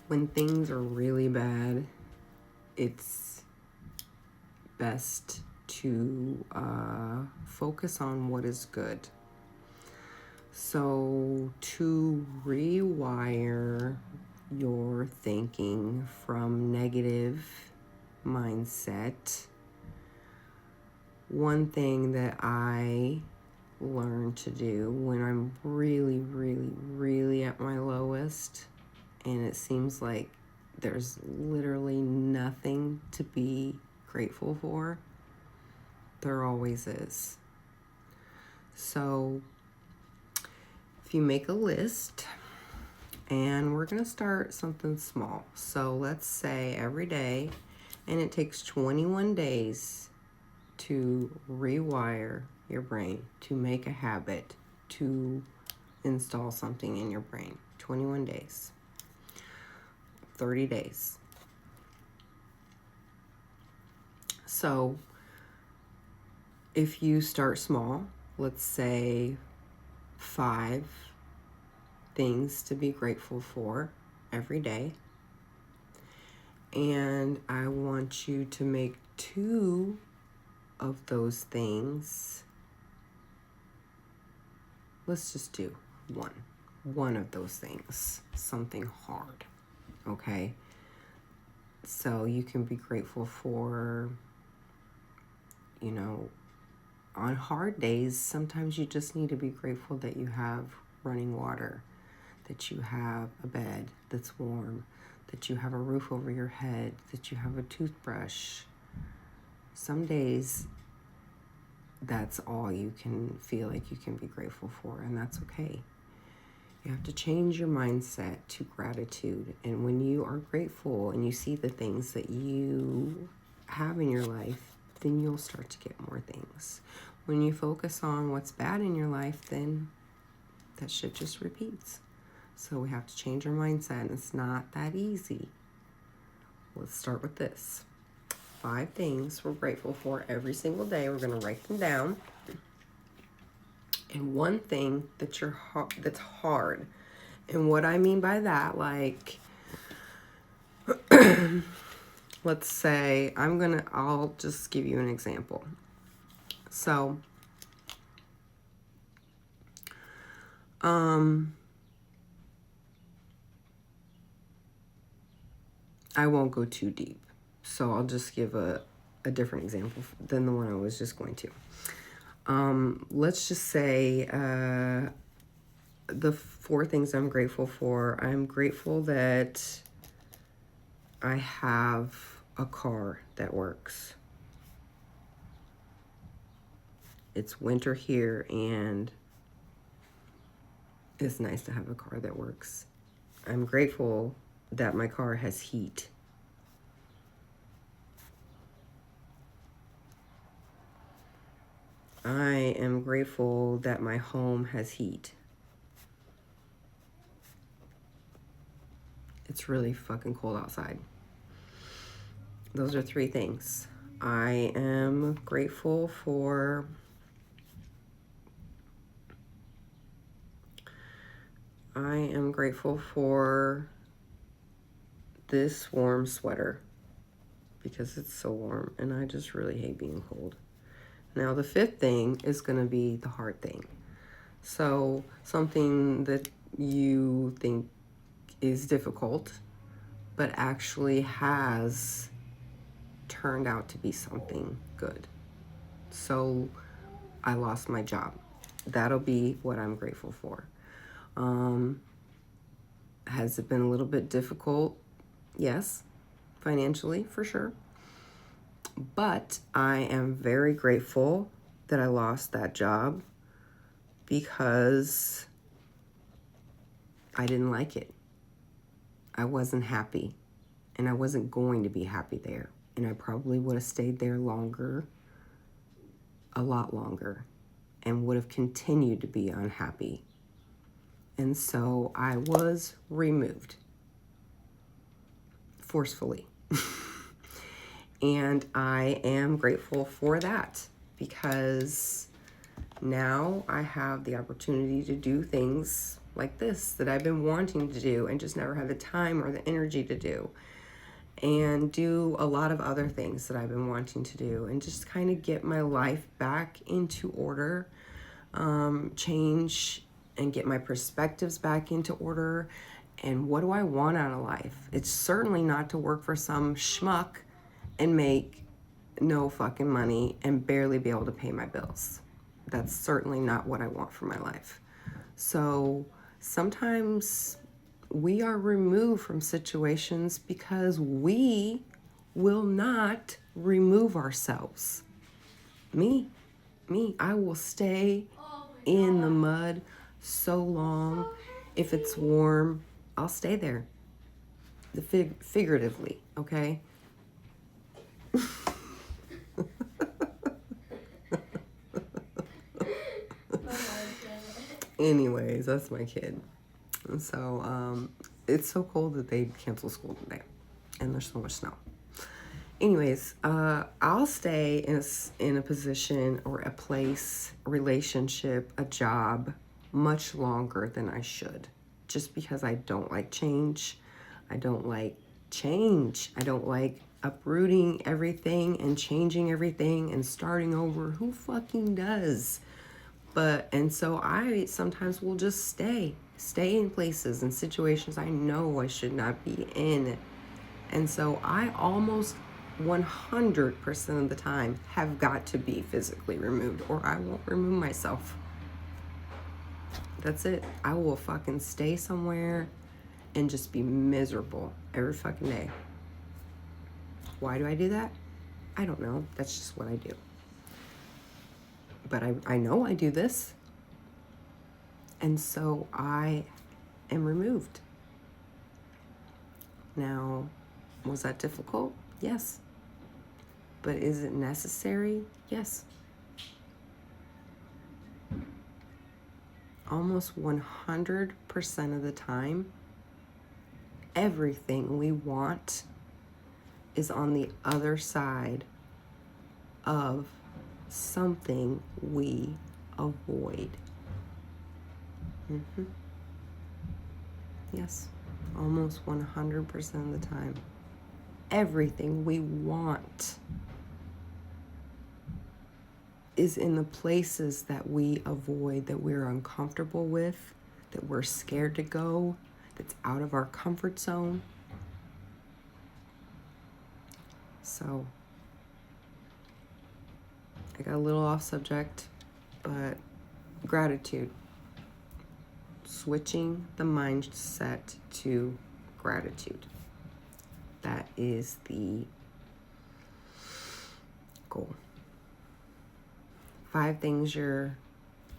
When things are really bad, it's best to focus on what is good. So, to rewire your thinking from negative mindset, one thing that I learn to do when I'm really, really, really at my lowest and it seems like there's literally nothing to be grateful for, there always is. So if you make a list, and we're going to start something small. So let's say every day, and it takes 21 days to rewire your brain, to make a habit, to install something in your brain. 21 days. 30 days. So if you start small, let's say 5 things to be grateful for every day. And I want you to make 2 of those things. Let's just do one of those things, something hard, okay? So you can be grateful for, on hard days, sometimes you just need to be grateful that you have running water, that you have a bed that's warm, that you have a roof over your head, that you have a toothbrush. Some days, that's all you can feel like you can be grateful for, and that's okay. You have to change your mindset to gratitude. And when you are grateful and you see the things that you have in your life, then you'll start to get more things. When you focus on what's bad in your life, then that shit just repeats. So we have to change our mindset, and it's not that easy. Let's start with this. 5 things we're grateful for every single day. We're going to write them down. And one thing that's hard. And what I mean by that, like, let's say I'll just give you an example. So, I won't go too deep. So I'll just give a different example than the one I was just going to. Let's just say the 4 things I'm grateful for. I'm grateful that I have a car that works. It's winter here, and it's nice to have a car that works. I'm grateful that my car has heat. I am grateful that my home has heat. It's really fucking cold outside. Those are 3 things. I am grateful for this warm sweater because it's so warm and I just really hate being cold. Now the 5th thing is going to be the hard thing. So something that you think is difficult but actually has turned out to be something good. So I lost my job. That'll be what I'm grateful for. Has it been a little bit difficult? Yes, financially, for sure. But I am very grateful that I lost that job because I didn't like it. I wasn't happy, and I wasn't going to be happy there. And I probably would have stayed there longer, a lot longer, and would have continued to be unhappy. And so I was removed forcefully. And I am grateful for that because now I have the opportunity to do things like this that I've been wanting to do and just never had the time or the energy to do. And do a lot of other things that I've been wanting to do, and just kind of get my life back into order, change and get my perspectives back into order. And what do I want out of life? It's certainly not to work for some schmuck and make no fucking money and barely be able to pay my bills. That's certainly not what I want for my life. So sometimes we are removed from situations because we will not remove ourselves. Me, I will stay in the mud so long. If it's warm, I'll stay there. Figuratively, okay? Anyways, that's my kid. And so it's so cold that they cancel school today, and there's so much snow. Anyways, I'll stay in a position or a place, a relationship, a job much longer than I should, just because I don't like change. I don't like change. I don't like uprooting everything and changing everything and starting over. Who fucking does? And so I sometimes will just stay in places and situations I know I should not be in. And so I almost 100% of the time have got to be physically removed, or I won't remove myself. That's it. I will fucking stay somewhere and just be miserable every fucking day. Why do I do that? I don't know. That's just what I do. But I know I do this. And so I am removed. Now, was that difficult? Yes. But is it necessary? Yes. Almost 100% of the time, everything we want is on the other side of something we avoid. Yes, almost 100% of the time. Everything we want is in the places that we avoid, that we're uncomfortable with, that we're scared to go, that's out of our comfort zone. So I got a little off subject, but gratitude. Switching the mindset to gratitude. That is the goal. 5 things you're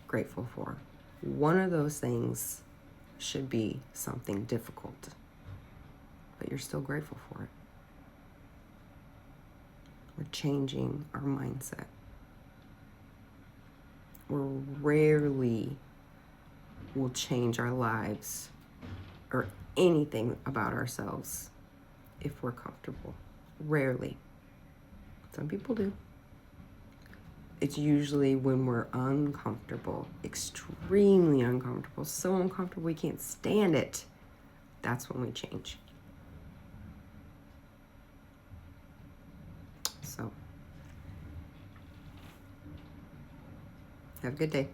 grateful for. One of those things should be something difficult, but you're still grateful for it. We're changing our mindset. We rarely will change our lives or anything about ourselves if we're comfortable. Rarely. Some people do. It's usually when we're uncomfortable, extremely uncomfortable, so uncomfortable we can't stand it. That's when we change. So, have a good day.